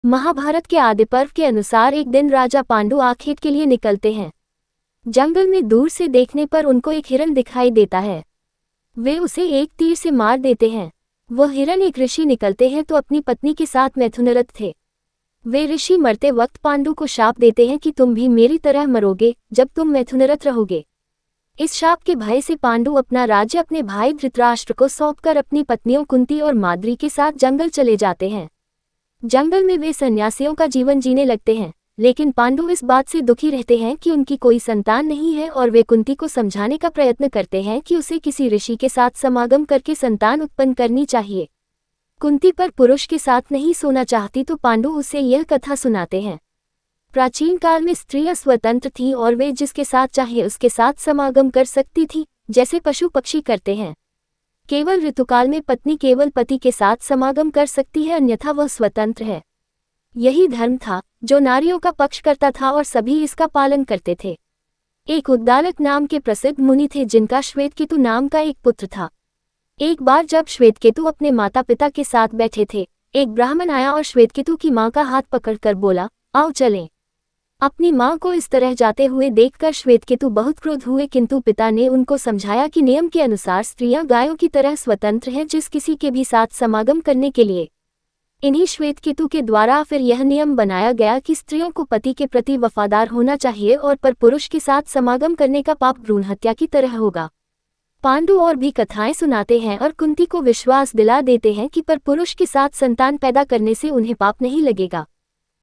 महाभारत के आदि पर्व के अनुसार एक दिन राजा पांडु आखेट के लिए निकलते हैं। जंगल में दूर से देखने पर उनको एक हिरन दिखाई देता है। वे उसे एक तीर से मार देते हैं। वह हिरन एक ऋषि निकलते हैं तो अपनी पत्नी के साथ मैथुनरत थे। वे ऋषि मरते वक्त पांडु को शाप देते हैं कि तुम भी मेरी तरह मरोगे जब तुम मैथुनरत रहोगे। इस शाप के भय से पांडु अपना राज्य अपने भाई धृतराष्ट्र को सौंपकर अपनी पत्नियों कुंती और माद्री के साथ जंगल चले जाते हैं। जंगल में वे सन्यासियों का जीवन जीने लगते हैं, लेकिन पांडु इस बात से दुखी रहते हैं कि उनकी कोई संतान नहीं है और वे कुंती को समझाने का प्रयत्न करते हैं कि उसे किसी ऋषि के साथ समागम करके संतान उत्पन्न करनी चाहिए। कुंती पर पुरुष के साथ नहीं सोना चाहती तो पांडु उसे यह कथा सुनाते हैं। प्राचीन काल में स्त्रियां स्वतंत्र थीं और वे जिसके साथ चाहे उसके साथ समागम कर सकती थीं, जैसे पशु पक्षी करते हैं। केवल ऋतुकाल में पत्नी केवल पति के साथ समागम कर सकती है, अन्यथा वह स्वतंत्र है। यही धर्म था जो नारियों का पक्ष करता था और सभी इसका पालन करते थे। एक उद्दालक नाम के प्रसिद्ध मुनि थे जिनका श्वेतकेतु नाम का एक पुत्र था। एक बार जब श्वेतकेतु अपने माता पिता के साथ बैठे थे, एक ब्राह्मण आया और श्वेतकेतु की मां का हाथ पकड़कर बोला, आओ चलें। अपनी मां को इस तरह जाते हुए देखकर श्वेतकेतु बहुत क्रोध हुए, किंतु पिता ने उनको समझाया कि नियम के अनुसार स्त्रियां गायों की तरह स्वतंत्र हैं जिस किसी के भी साथ समागम करने के लिए। इन्हीं श्वेतकेतु के द्वारा फिर यह नियम बनाया गया कि स्त्रियों को पति के प्रति वफादार होना चाहिए और पर पुरुष के साथ समागम करने का पाप भ्रूण हत्या की तरह होगा। पांडु और भी कथाएं सुनाते हैं और कुंती को विश्वास दिला देते हैं कि पर पुरुष के साथ संतान पैदा करने से उन्हें पाप नहीं लगेगा।